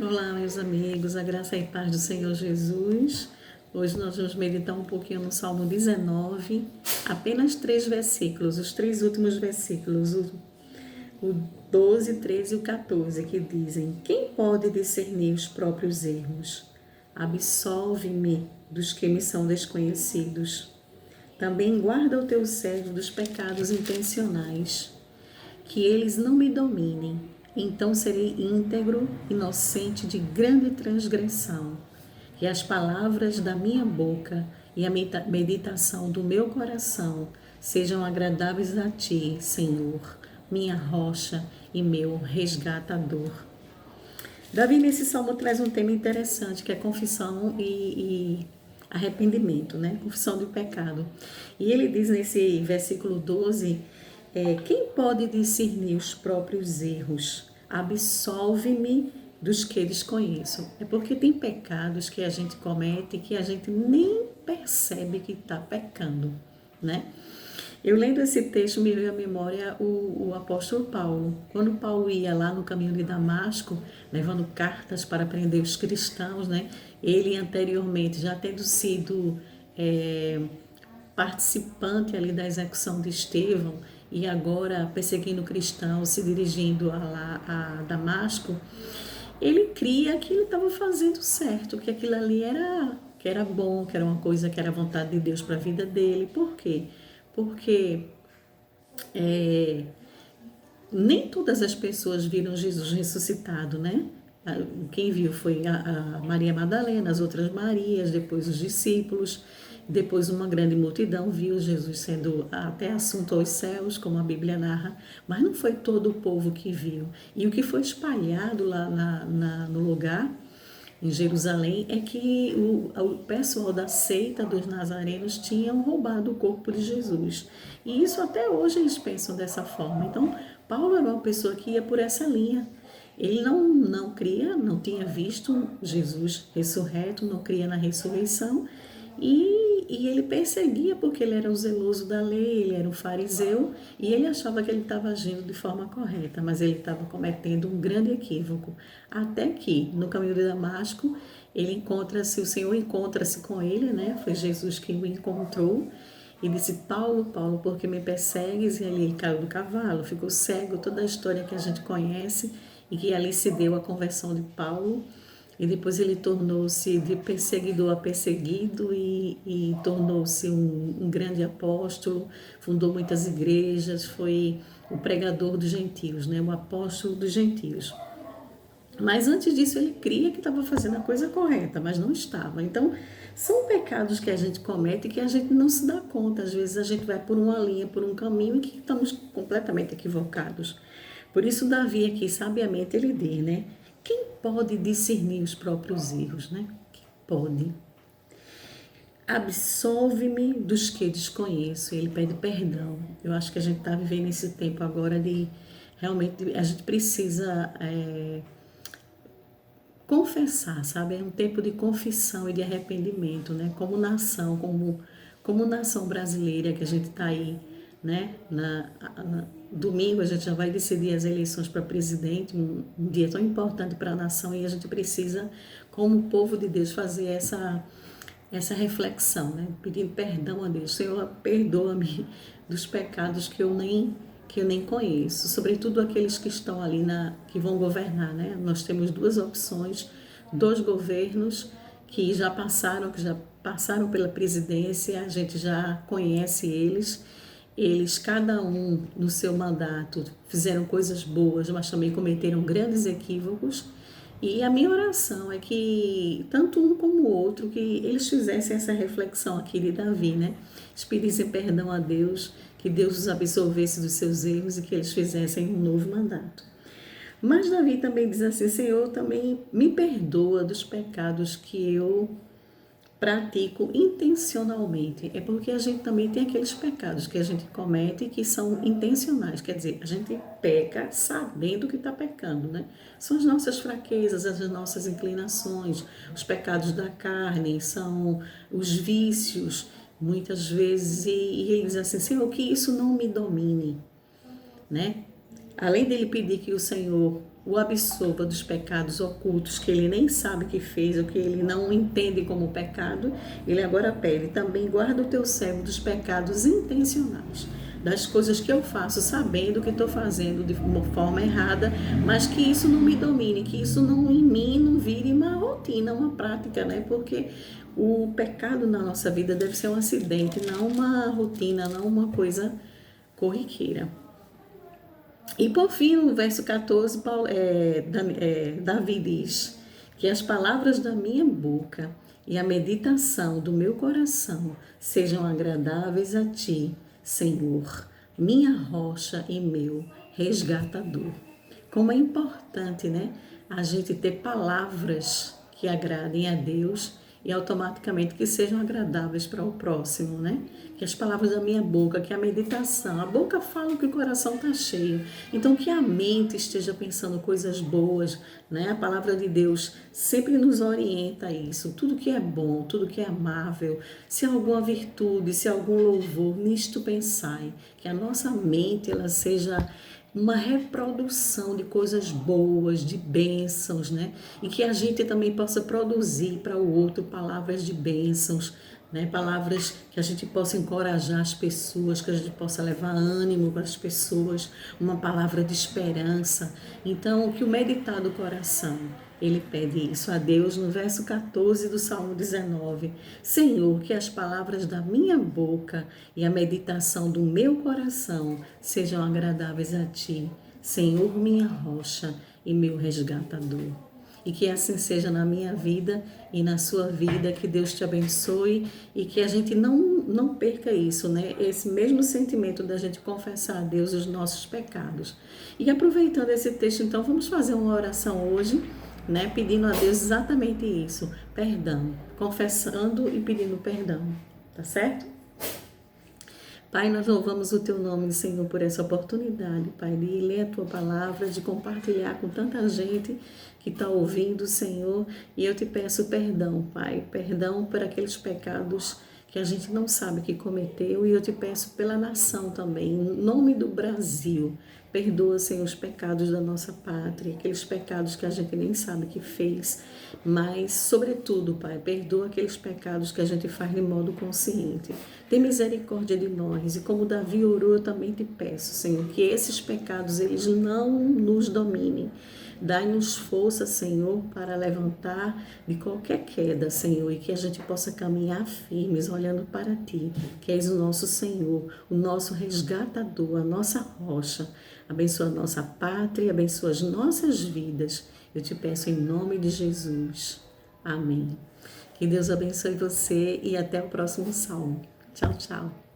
Olá, meus amigos, a graça e paz do Senhor Jesus. Hoje nós vamos meditar um pouquinho no Salmo 19, apenas 3 versículos, os 3 últimos versículos, o 12, 13 e o 14, que dizem: Quem pode discernir os próprios erros? Absolve-me dos que me são desconhecidos. Também guarda o teu servo dos pecados intencionais, que eles não me dominem. Então serei íntegro, inocente de grande transgressão. Que as palavras da minha boca e a meditação do meu coração sejam agradáveis a ti, Senhor, minha rocha e meu resgatador. Davi, nesse salmo, traz um tema interessante, que é confissão e arrependimento, né? Confissão do pecado. E ele diz nesse versículo 12, quem pode discernir os próprios erros? Absolve-me dos que desconheço. É porque tem pecados que a gente comete que a gente nem percebe que está pecando, né? Eu lendo esse texto, me veio à memória o apóstolo Paulo. Quando Paulo ia lá no caminho de Damasco, levando cartas para prender os cristãos, né? Ele anteriormente, já tendo sido participante ali da execução de Estevão e agora perseguindo cristãos, se dirigindo a Damasco, ele cria que ele estava fazendo certo, que aquilo ali era bom, que era uma coisa que era a vontade de Deus para a vida dele. Por quê? Porque nem todas as pessoas viram Jesus ressuscitado, né? Quem viu foi a Maria Madalena, as outras Marias, depois os discípulos, depois uma grande multidão viu Jesus sendo até assunto aos céus, como a Bíblia narra, mas não foi todo o povo que viu. E o que foi espalhado lá no lugar, em Jerusalém, é que o pessoal da seita dos nazarenos tinham roubado o corpo de Jesus. E isso até hoje eles pensam dessa forma. Então, Paulo era uma pessoa que ia por essa linha. Ele não cria, não tinha visto Jesus ressurreto, não cria na ressurreição, e ele perseguia porque ele era o zeloso da lei, ele era um fariseu, e ele achava que ele estava agindo de forma correta, mas ele estava cometendo um grande equívoco. Até que, no caminho de Damasco, o Senhor encontra-se com ele, né? Foi Jesus que o encontrou, e disse: Paulo, Paulo, por que me persegues? E ali ele caiu do cavalo, ficou cego, toda a história que a gente conhece, e que ali se deu a conversão de Paulo. E depois ele tornou-se de perseguidor a perseguido e tornou-se um grande apóstolo, fundou muitas igrejas, foi o pregador dos gentios, né? O apóstolo dos gentios. Mas antes disso ele cria que estava fazendo a coisa correta, mas não estava. Então, são pecados que a gente comete e que a gente não se dá conta. Às vezes a gente vai por uma linha, por um caminho em que estamos completamente equivocados. Por isso Davi aqui, sabiamente, ele diz, né? Quem pode discernir os próprios erros, né? Quem pode? Absolve-me dos que desconheço. Ele pede perdão. Eu acho que a gente está vivendo esse tempo agora de realmente a gente precisa confessar, sabe? É um tempo de confissão e de arrependimento, né? Como nação brasileira que a gente está aí, né? Domingo a gente já vai decidir as eleições para presidente, um dia tão importante para a nação, e a gente precisa, como povo de Deus, fazer essa reflexão, né? Pedindo perdão a Deus. Senhor, perdoa-me dos pecados que eu nem conheço, sobretudo aqueles que estão ali que vão governar, né? Nós temos duas opções, dois governos que já passaram pela presidência, a gente já conhece eles. Eles, cada um no seu mandato, fizeram coisas boas, mas também cometeram grandes equívocos. E a minha oração é que, tanto um como o outro, que eles fizessem essa reflexão aqui de Davi, né? Eles pedissem perdão a Deus, que Deus os absolvesse dos seus erros e que eles fizessem um novo mandato. Mas Davi também diz assim: Senhor, também me perdoa dos pecados que eu pratico intencionalmente. É porque a gente também tem aqueles pecados que a gente comete que são intencionais, quer dizer, a gente peca sabendo que está pecando, né? São as nossas fraquezas, as nossas inclinações, os pecados da carne, são os vícios, muitas vezes, e ele diz assim: Senhor, que isso não me domine, né? Além dele pedir que o Senhor o absolva dos pecados ocultos que ele nem sabe que fez, ou que ele não entende como pecado. Ele agora pede, também guarda o teu servo dos pecados intencionais, das coisas que eu faço sabendo que estou fazendo de uma forma errada, mas que isso não me domine, que isso não em mim não vire uma rotina, uma prática, né? Porque o pecado na nossa vida deve ser um acidente, não uma rotina, não uma coisa corriqueira. E por fim, no verso 14, Davi diz que as palavras da minha boca e a meditação do meu coração sejam agradáveis a ti, Senhor, minha rocha e meu resgatador. Como é importante, né? A gente ter palavras que agradem a Deus e automaticamente que sejam agradáveis para o próximo, né? Que as palavras da minha boca, que a meditação, a boca fala que o coração está cheio. Então que a mente esteja pensando coisas boas, né? A palavra de Deus sempre nos orienta a isso. Tudo que é bom, tudo que é amável, se há alguma virtude, se há algum louvor, nisto pensai. Que a nossa mente ela seja uma reprodução de coisas boas, de bênçãos, né? E que a gente também possa produzir para o outro palavras de bênçãos, né? Palavras que a gente possa encorajar as pessoas, que a gente possa levar ânimo para as pessoas, uma palavra de esperança. Então, que o meditar do coração, ele pede isso a Deus no verso 14 do Salmo 19. Senhor, que as palavras da minha boca e a meditação do meu coração sejam agradáveis a ti, Senhor, minha rocha e meu resgatador. E que assim seja na minha vida e na sua vida, que Deus te abençoe e que a gente não perca isso, né? Esse mesmo sentimento da gente confessar a Deus os nossos pecados. E aproveitando esse texto, então, vamos fazer uma oração hoje, né? Pedindo a Deus exatamente isso, perdão, confessando e pedindo perdão, tá certo? Pai, nós louvamos o Teu nome, Senhor, por essa oportunidade, Pai, de ler a Tua palavra, de compartilhar com tanta gente que está ouvindo, Senhor, e eu te peço perdão, Pai, perdão por aqueles pecados que a gente não sabe que cometeu, e eu te peço pela nação também, em nome do Brasil. Perdoa, Senhor, os pecados da nossa pátria, aqueles pecados que a gente nem sabe que fez, mas, sobretudo, Pai, perdoa aqueles pecados que a gente faz de modo consciente. Tem misericórdia de nós, e como Davi orou, eu também te peço, Senhor, que esses pecados, eles não nos dominem. Dai-nos força, Senhor, para levantar de qualquer queda, Senhor, e que a gente possa caminhar firmes, olhando para Ti, que és o nosso Senhor, o nosso resgatador, a nossa rocha. Abençoa a nossa pátria, abençoa as nossas vidas. Eu te peço em nome de Jesus. Amém. Que Deus abençoe você e até o próximo salmo. Tchau, tchau.